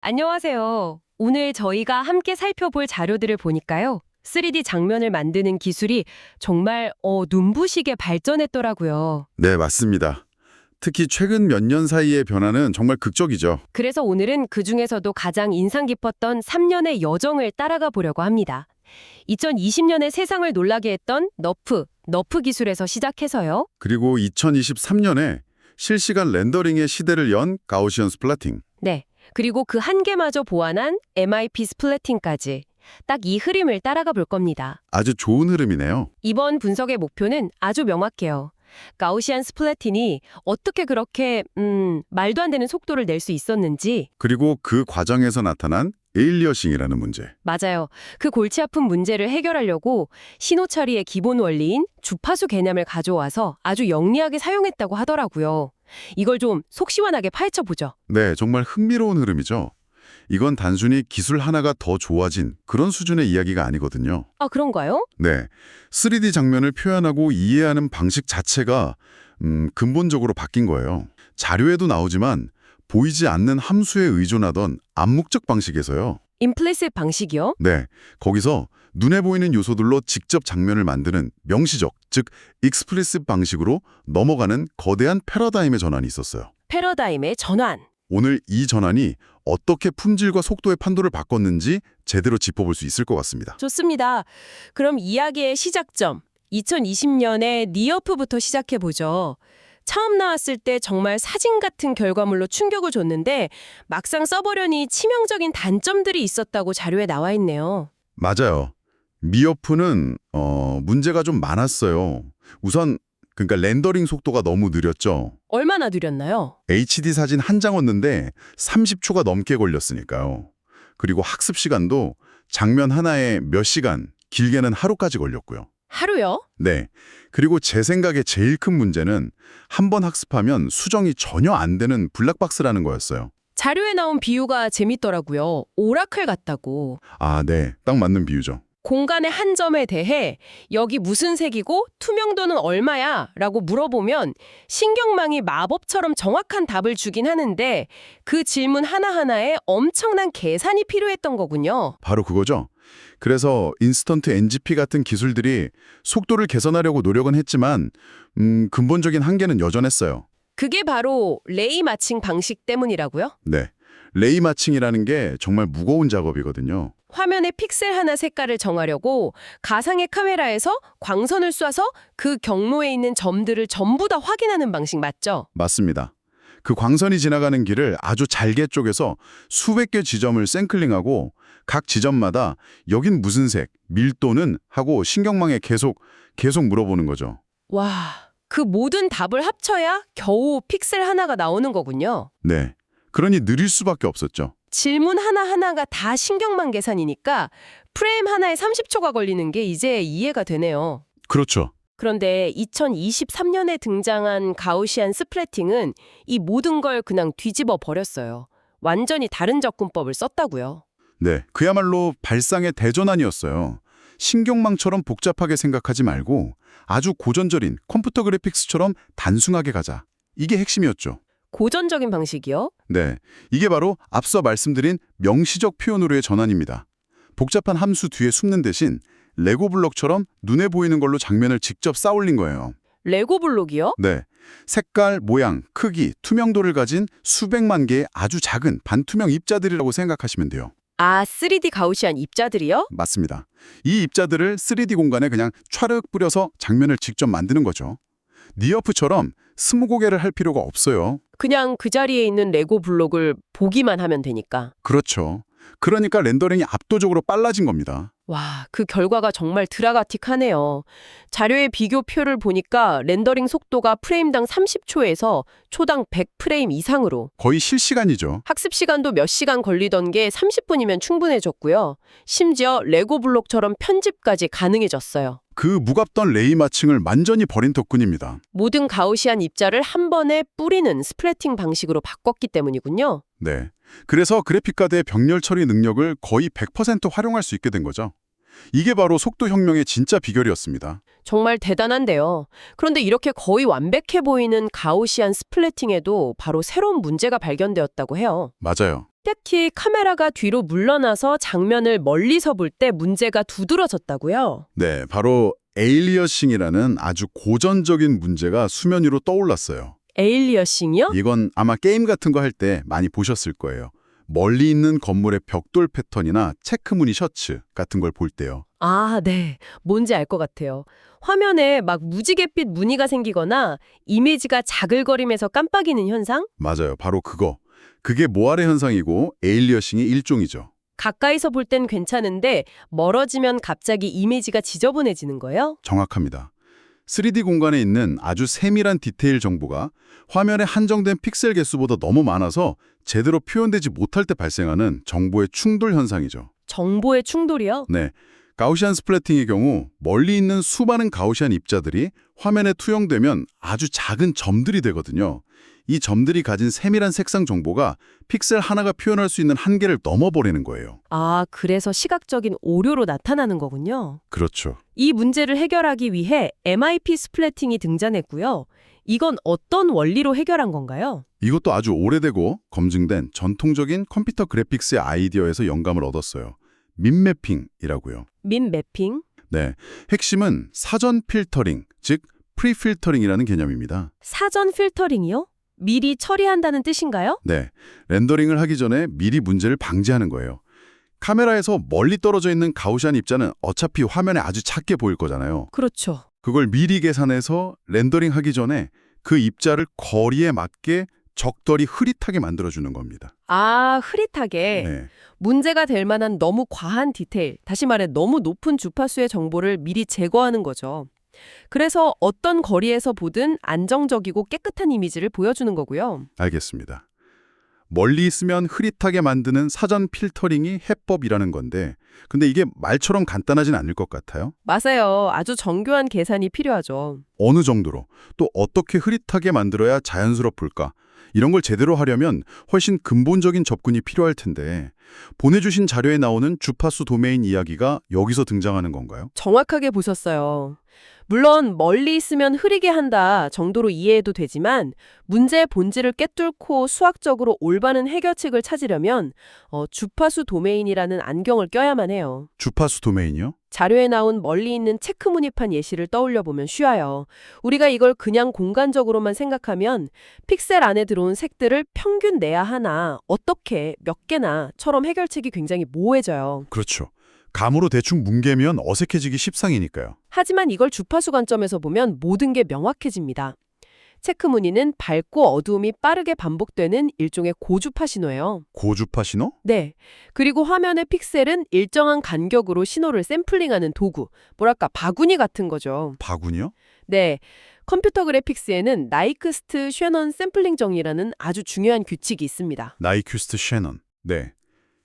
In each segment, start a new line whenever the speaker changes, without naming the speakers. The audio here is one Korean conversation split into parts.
안녕하세요. 오늘 저희가 함께 살펴볼 자료들을 보니까요. 3D 장면을 만드는 기술이 정말 눈부시게 발전했더라고요.
네, 맞습니다. 특히 최근 몇 년 사이의 변화는 정말 극적이죠.
그래서 오늘은 그중에서도 가장 인상 깊었던 3년의 여정을 따라가 보려고 합니다. 2020년에 세상을 놀라게 했던 너프 기술에서 시작해서요.
그리고 2023년에 실시간 렌더링의 시대를 연 가우시언 스플래팅.
네. 그리고 그 한계마저 보완한 MIP 스플래팅까지 딱 이 흐름을 따라가 볼 겁니다.
아주 좋은 흐름이네요.
이번 분석의 목표는 아주 명확해요. 가우시안 스플래팅이 어떻게 그렇게 말도 안 되는 속도를 낼 수 있었는지.
그리고 그 과정에서 나타난 에일리어싱이라는 문제.
맞아요. 그 골치 아픈 문제를 해결하려고 신호 처리의 기본 원리인 주파수 개념을 가져와서 아주 영리하게 사용했다고 하더라고요. 이걸 좀 속 시원하게 파헤쳐 보죠.
네, 정말 흥미로운 흐름이죠. 이건 단순히 기술 하나가 더 좋아진 그런 수준의 이야기가 아니거든요.
아, 그런가요?
네, 3D 장면을 표현하고 이해하는 방식 자체가 근본적으로 바뀐 거예요. 자료에도 나오지만 보이지 않는 함수에 의존하던 암묵적 방식에서요.
임플리시트 방식이요?
네, 거기서 눈에 보이는 요소들로 직접 장면을 만드는 명시적, 즉 익스플리시트 방식으로 넘어가는 거대한 패러다임의 전환이 있었어요.
패러다임의 전환.
오늘 이 전환이 어떻게 품질과 속도의 판도를 바꿨는지 제대로 짚어볼 수 있을 것 같습니다.
좋습니다. 그럼 이야기의 시작점, 2020년에 니어프부터 시작해보죠. 처음 나왔을 때 정말 사진 같은 결과물로 충격을 줬는데 막상 써보려니 치명적인 단점들이 있었다고 자료에 나와 있네요.
맞아요. 미어프는 문제가 좀 많았어요. 우선 그러니까 렌더링 속도가 너무 느렸죠.
얼마나 느렸나요?
HD 사진 한 장 얻는데 30초가 넘게 걸렸으니까요. 그리고 학습 시간도 장면 하나에 몇 시간, 길게는 하루까지 걸렸고요.
하루요?
네. 그리고 제 생각에 제일 큰 문제는 한 번 학습하면 수정이 전혀 안 되는 블랙박스라는 거였어요.
자료에 나온 비유가 재밌더라고요. 오라클 같다고.
아, 네. 딱 맞는 비유죠.
공간의 한 점에 대해 여기 무슨 색이고 투명도는 얼마야? 라고 물어보면 신경망이 마법처럼 정확한 답을 주긴 하는데 그 질문 하나하나에 엄청난 계산이 필요했던 거군요.
바로 그거죠. 그래서 인스턴트 NGP 같은 기술들이 속도를 개선하려고 노력은 했지만 근본적인 한계는 여전했어요.
그게 바로 레이 마칭 방식 때문이라고요?
네. 레이 마칭이라는 게 정말 무거운 작업이거든요.
화면의 픽셀 하나 색깔을 정하려고 가상의 카메라에서 광선을 쏴서 그 경로에 있는 점들을 전부 다 확인하는 방식 맞죠?
맞습니다. 그 광선이 지나가는 길을 아주 잘게 쪼개서 수백 개 지점을 샘클링하고 각 지점마다 여긴 무슨 색, 밀도는 하고 신경망에 계속 물어보는 거죠.
와, 그 모든 답을 합쳐야 겨우 픽셀 하나가 나오는 거군요.
네. 그러니 느릴 수밖에 없었죠.
질문 하나하나가 다 신경망 계산이니까 프레임 하나에 30초가 걸리는 게 이제 이해가 되네요.
그렇죠.
그런데 2023년에 등장한 가우시안 스플래팅은 이 모든 걸 그냥 뒤집어 버렸어요. 완전히 다른 접근법을 썼다고요.
네. 그야말로 발상의 대전환이었어요. 신경망처럼 복잡하게 생각하지 말고 아주 고전적인 컴퓨터 그래픽스처럼 단순하게 가자. 이게 핵심이었죠.
고전적인 방식이요?
네, 이게 바로 앞서 말씀드린 명시적 표현으로의 전환입니다. 복잡한 함수 뒤에 숨는 대신 레고 블록처럼 눈에 보이는 걸로 장면을 직접 쌓아올린 거예요.
레고 블록이요?
네, 색깔, 모양, 크기, 투명도를 가진 수백만 개의 아주 작은 반투명 입자들이라고 생각하시면 돼요.
아, 3D 가우시안 입자들이요?
맞습니다. 이 입자들을 3D 공간에 그냥 촤륵 뿌려서 장면을 직접 만드는 거죠. 니어프처럼 스무고개를 할 필요가 없어요.
그냥 그 자리에 있는 레고 블록을 보기만 하면 되니까.
그렇죠. 그러니까 렌더링이 압도적으로 빨라진 겁니다.
와, 그 결과가 정말 드라마틱하네요. 자료의 비교표를 보니까 렌더링 속도가 프레임당 30초에서 초당 100프레임 이상으로.
거의 실시간이죠.
학습 시간도 몇 시간 걸리던 게 30분이면 충분해졌고요. 심지어 레고 블록처럼 편집까지 가능해졌어요.
그 무갑던 레이 마칭을 완전히 버린 덕분입니다.
모든 가우시안 입자를 한 번에 뿌리는 스플래팅 방식으로 바꿨기 때문이군요.
네. 그래서 그래픽카드의 병렬 처리 능력을 거의 100% 활용할 수 있게 된 거죠. 이게 바로 속도 혁명의 진짜 비결이었습니다.
정말 대단한데요. 그런데 이렇게 거의 완벽해 보이는 가우시안 스플래팅에도 바로 새로운 문제가 발견되었다고 해요.
맞아요.
특히 카메라가 뒤로 물러나서 장면을 멀리서 볼 때 문제가 두드러졌다고요?
네, 바로 에일리어싱이라는 아주 고전적인 문제가 수면 위로 떠올랐어요.
에일리어싱이요?
이건 아마 게임 같은 거 할 때 많이 보셨을 거예요. 멀리 있는 건물의 벽돌 패턴이나 체크무늬 셔츠 같은 걸 볼 때요.
아, 네. 뭔지 알 것 같아요. 화면에 막 무지갯빛 무늬가 생기거나 이미지가 자글거리면서 깜빡이는 현상?
맞아요. 바로 그거. 그게 모아레 현상이고 에일리어싱의 일종이죠.
가까이서 볼 땐 괜찮은데 멀어지면 갑자기 이미지가 지저분해지는 거예요?
정확합니다. 3D 공간에 있는 아주 세밀한 디테일 정보가 화면의 한정된 픽셀 개수보다 너무 많아서 제대로 표현되지 못할 때 발생하는 정보의 충돌 현상이죠.
정보의 충돌이요?
네, 가우시안 스플래팅의 경우 멀리 있는 수많은 가우시안 입자들이 화면에 투영되면 아주 작은 점들이 되거든요. 이 점들이 가진 세밀한 색상 정보가 픽셀 하나가 표현할 수 있는 한계를 넘어버리는 거예요.
아, 그래서 시각적인 오류로 나타나는 거군요.
그렇죠.
이 문제를 해결하기 위해 MIP 스플래팅이 등장했고요. 이건 어떤 원리로 해결한 건가요?
이것도 아주 오래되고 검증된 전통적인 컴퓨터 그래픽스의 아이디어에서 영감을 얻었어요. 민매핑이라고요.
민 매핑?
네, 핵심은 사전 필터링, 즉 프리필터링이라는 개념입니다.
사전 필터링이요? 미리 처리한다는 뜻인가요?
네, 렌더링을 하기 전에 미리 문제를 방지하는 거예요. 카메라에서 멀리 떨어져 있는 가우시안 입자는 어차피 화면에 아주 작게 보일 거잖아요.
그렇죠.
그걸 미리 계산해서 렌더링 하기 전에 그 입자를 거리에 맞게 적절히 흐릿하게 만들어주는 겁니다.
아, 흐릿하게.
네,
문제가 될 만한 너무 과한 디테일, 다시 말해 너무 높은 주파수의 정보를 미리 제거하는 거죠. 그래서 어떤 거리에서 보든 안정적이고 깨끗한 이미지를 보여주는 거고요.
알겠습니다. 멀리 있으면 흐릿하게 만드는 사전 필터링이 해법이라는 건데 근데 이게 말처럼 간단하진 않을 것 같아요.
맞아요. 아주 정교한 계산이 필요하죠.
어느 정도로 또 어떻게 흐릿하게 만들어야 자연스럽을까? 이런 걸 제대로 하려면 훨씬 근본적인 접근이 필요할 텐데 보내주신 자료에 나오는 주파수 도메인 이야기가 여기서 등장하는 건가요?
정확하게 보셨어요. 물론 멀리 있으면 흐리게 한다 정도로 이해해도 되지만 문제의 본질을 꿰뚫고 수학적으로 올바른 해결책을 찾으려면 주파수 도메인이라는 안경을 껴야만 해요.
주파수 도메인이요?
자료에 나온 멀리 있는 체크무늬판 예시를 떠올려 보면 쉬워요. 우리가 이걸 그냥 공간적으로만 생각하면 픽셀 안에 들어온 색들을 평균 내야 하나, 어떻게, 몇 개나처럼 해결책이 굉장히 모호해져요.
그렇죠. 감으로 대충 뭉개면 어색해지기 십상이니까요.
하지만 이걸 주파수 관점에서 보면 모든 게 명확해집니다. 체크무늬는 밝고 어두움이 빠르게 반복되는 일종의 고주파 신호예요.
고주파 신호?
네. 그리고 화면의 픽셀은 일정한 간격으로 신호를 샘플링하는 도구, 뭐랄까 바구니 같은 거죠.
바구니요?
네. 컴퓨터 그래픽스에는 나이크스트 쉐넌 샘플링 정리라는 아주 중요한 규칙이 있습니다.
나이큐스트 쉐넌. 네.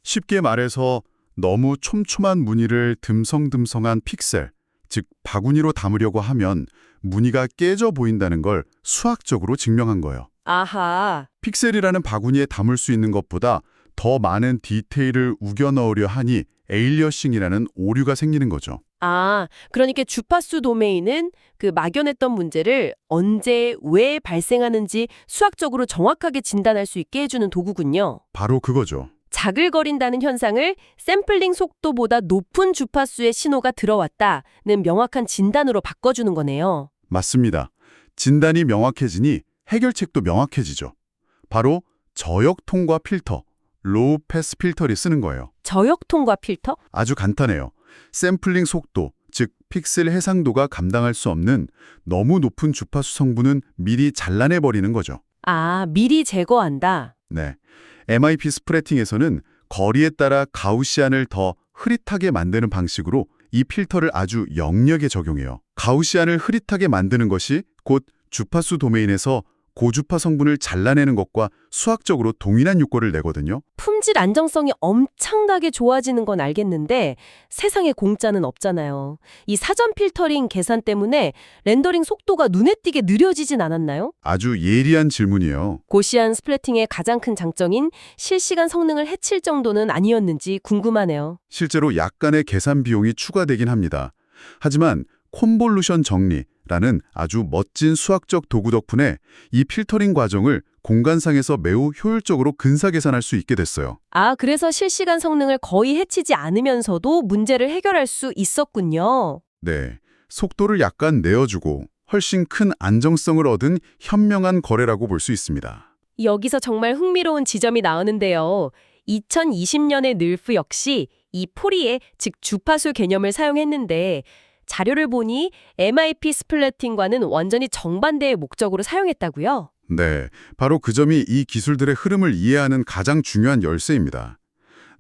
쉽게 말해서 너무 촘촘한 무늬를 듬성듬성한 픽셀, 즉 바구니로 담으려고 하면 무늬가 깨져 보인다는 걸 수학적으로 증명한 거예요.
아하.
픽셀이라는 바구니에 담을 수 있는 것보다 더 많은 디테일을 우겨 넣으려 하니 에일리어싱이라는 오류가 생기는 거죠.
아, 그러니까 주파수 도메인은 그 막연했던 문제를 언제, 왜 발생하는지 수학적으로 정확하게 진단할 수 있게 해주는 도구군요.
바로 그거죠.
자글거린다는 현상을 샘플링 속도보다 높은 주파수의 신호가 들어왔다는 명확한 진단으로 바꿔주는 거네요.
맞습니다. 진단이 명확해지니 해결책도 명확해지죠. 바로 저역 통과 필터, 로우 패스 필터를 쓰는 거예요.
저역 통과 필터?
아주 간단해요. 샘플링 속도, 즉 픽셀 해상도가 감당할 수 없는 너무 높은 주파수 성분은 미리 잘라내버리는 거죠.
아, 미리 제거한다.
네, MIP 스프레팅에서는 거리에 따라 가우시안을 더 흐릿하게 만드는 방식으로 이 필터를 아주 영역에 적용해요. 가우시안을 흐릿하게 만드는 것이 곧 주파수 도메인에서 고주파 성분을 잘라내는 것과 수학적으로 동일한 효과를 내거든요.
품질 안정성이 엄청나게 좋아지는 건 알겠는데 세상에 공짜는 없잖아요. 이 사전 필터링 계산 때문에 렌더링 속도가 눈에 띄게 느려지진 않았나요?
아주 예리한 질문이에요.
고시안 스플래팅의 가장 큰 장점인 실시간 성능을 해칠 정도는 아니었는지 궁금하네요.
실제로 약간의 계산 비용이 추가되긴 합니다. 하지만 콘볼루션 정리, 라는 아주 멋진 수학적 도구 덕분에 이 필터링 과정을 공간상에서 매우 효율적으로 근사 계산할 수 있게 됐어요.
아, 그래서 실시간 성능을 거의 해치지 않으면서도 문제를 해결할 수 있었군요.
네, 속도를 약간 내어주고 훨씬 큰 안정성을 얻은 현명한 거래라고 볼 수 있습니다.
여기서 정말 흥미로운 지점이 나오는데요. 2020년의 늘프 역시 이 포리에, 즉 주파수 개념을 사용했는데 자료를 보니 MIP 스플래팅과는 완전히 정반대의 목적으로 사용했다고요?
네, 바로 그 점이 이 기술들의 흐름을 이해하는 가장 중요한 열쇠입니다.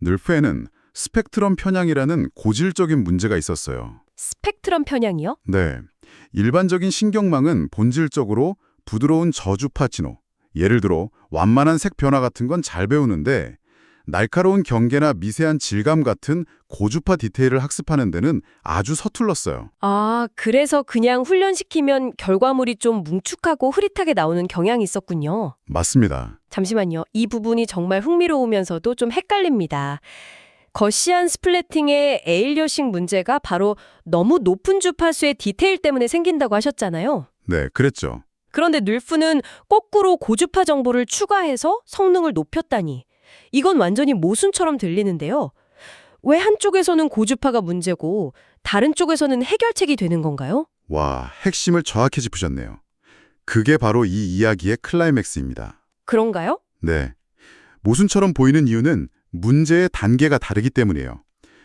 늘프에는 스펙트럼 편향이라는 고질적인 문제가 있었어요.
스펙트럼 편향이요?
네, 일반적인 신경망은 본질적으로 부드러운 저주파 진호, 예를 들어 완만한 색 변화 같은 건 잘 배우는데 날카로운 경계나 미세한 질감 같은 고주파 디테일을 학습하는 데는 아주 서툴렀어요.
아, 그래서 그냥 훈련시키면 결과물이 좀 뭉툭하고 흐릿하게 나오는 경향이 있었군요.
맞습니다.
잠시만요. 이 부분이 정말 흥미로우면서도 좀 헷갈립니다. 거시안 스플래팅의 에일리어식 문제가 바로 너무 높은 주파수의 디테일 때문에 생긴다고 하셨잖아요.
네, 그랬죠.
그런데 늘프는 거꾸로 고주파 정보를 추가해서 성능을 높였다니. 이건 완전히 모순처럼 들리는데요. 왜 한쪽에서는 고주파가 문제고 다른 쪽에서는 해결책이 되는 건가요?
와, 핵심을 정확히 짚으셨네요. 그게 바로 이 이야기의 클라이맥스입니다.
그런가요?
네, 모순처럼 보이는 이유는 문제의 단계가 다르기 때문이에요.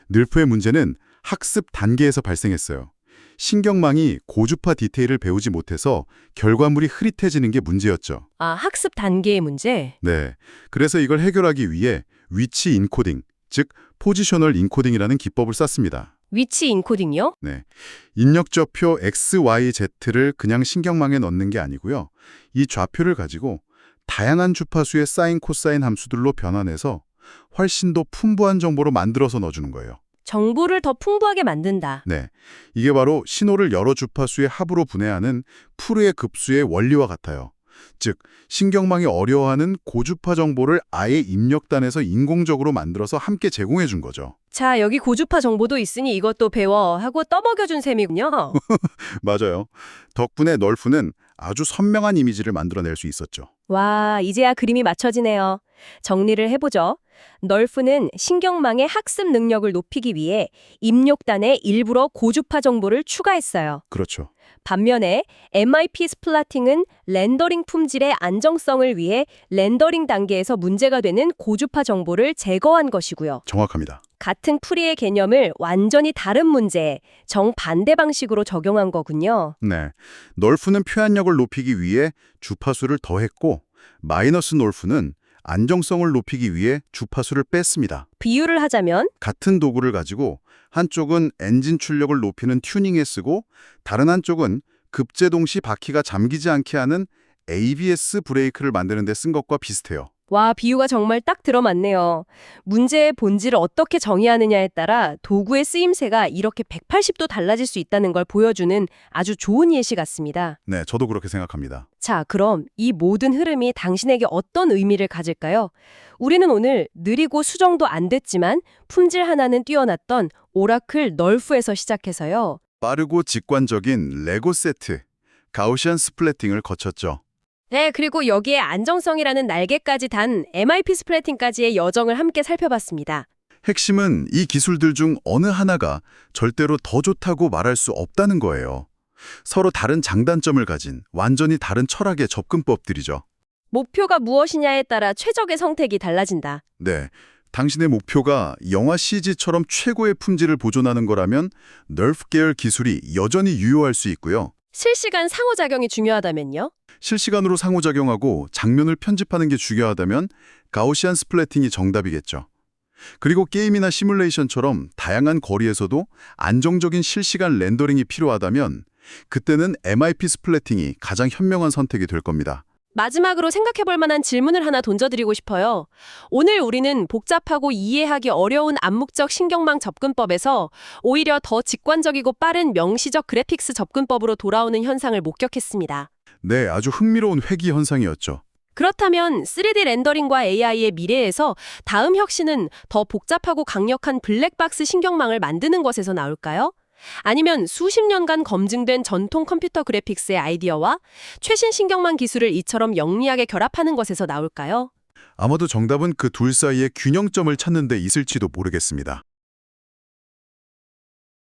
늘프의 문제는 학습 단계에서 발생했어요. 신경망이 고주파 디테일을 배우지 못해서 결과물이 흐릿해지는 게 문제였죠.
아, 학습 단계의 문제?
네, 그래서 이걸 해결하기 위해 위치 인코딩, 즉 포지셔널 인코딩이라는 기법을 썼습니다.
위치 인코딩이요?
네, 입력좌표 X, Y, Z를 그냥 신경망에 넣는 게 아니고요. 이 좌표를 가지고 다양한 주파수의 사인, 코사인 함수들로 변환해서 훨씬 더 풍부한 정보로 만들어서 넣어주는 거예요.
정보를 더 풍부하게 만든다.
네, 이게 바로 신호를 여러 주파수의 합으로 분해하는 푸르의 급수의 원리와 같아요. 즉, 신경망이 어려워하는 고주파 정보를 아예 입력단에서 인공적으로 만들어서 함께 제공해 준 거죠.
자, 여기 고주파 정보도 있으니 이것도 배워 하고 떠먹여준 셈이군요.
맞아요. 덕분에 널프는 아주 선명한 이미지를 만들어낼 수 있었죠.
와, 이제야 그림이 맞춰지네요. 정리를 해보죠. 널프는 신경망의 학습 능력을 높이기 위해 입력단에 일부러 고주파 정보를 추가했어요.
그렇죠.
반면에 MIP 스플래팅은 렌더링 품질의 안정성을 위해 렌더링 단계에서 문제가 되는 고주파 정보를 제거한 것이고요.
정확합니다.
같은 풀이의 개념을 완전히 다른 문제에 정반대 방식으로 적용한 거군요.
네, 널프는 표현력을 높이기 위해 주파수를 더했고 마이너스 널프는 안정성을 높이기 위해 주파수를 뺐습니다.
비유를 하자면
같은 도구를 가지고 한쪽은 엔진 출력을 높이는 튜닝에 쓰고 다른 한쪽은 급제동 시 바퀴가 잠기지 않게 하는 ABS 브레이크를 만드는 데 쓴 것과 비슷해요.
와, 비유가 정말 딱 들어맞네요. 문제의 본질을 어떻게 정의하느냐에 따라 도구의 쓰임새가 이렇게 180도 달라질 수 있다는 걸 보여주는 아주 좋은 예시 같습니다.
네, 저도 그렇게 생각합니다.
자, 그럼 이 모든 흐름이 당신에게 어떤 의미를 가질까요? 우리는 오늘 느리고 수정도 안 됐지만 품질 하나는 뛰어났던 오라클 널프에서 시작해서요.
빠르고 직관적인 레고 세트, 가우시안 스플래팅을 거쳤죠.
네, 그리고 여기에 안정성이라는 날개까지 단 MIP 스플래팅까지의 여정을 함께 살펴봤습니다.
핵심은 이 기술들 중 어느 하나가 절대로 더 좋다고 말할 수 없다는 거예요. 서로 다른 장단점을 가진 완전히 다른 철학의 접근법들이죠.
목표가 무엇이냐에 따라 최적의 선택이 달라진다.
네, 당신의 목표가 영화 CG처럼 최고의 품질을 보존하는 거라면 널프 계열 기술이 여전히 유효할 수 있고요.
실시간 상호작용이 중요하다면요?
실시간으로 상호작용하고 장면을 편집하는 게 중요하다면 가우시안 스플래팅이 정답이겠죠. 그리고 게임이나 시뮬레이션처럼 다양한 거리에서도 안정적인 실시간 렌더링이 필요하다면 그때는 MIP 스플래팅이 가장 현명한 선택이 될 겁니다.
마지막으로 생각해볼 만한 질문을 하나 던져드리고 싶어요. 오늘 우리는 복잡하고 이해하기 어려운 암묵적 신경망 접근법에서 오히려 더 직관적이고 빠른 명시적 그래픽스 접근법으로 돌아오는 현상을 목격했습니다.
네, 아주 흥미로운 회귀 현상이었죠.
그렇다면 3D 렌더링과 AI의 미래에서 다음 혁신은 더 복잡하고 강력한 블랙박스 신경망을 만드는 것에서 나올까요? 아니면 수십 년간 검증된 전통 컴퓨터 그래픽스의 아이디어와 최신 신경망 기술을 이처럼 영리하게 결합하는 것에서 나올까요?
아마도 정답은 그 둘 사이의 균형점을 찾는 데 있을지도 모르겠습니다.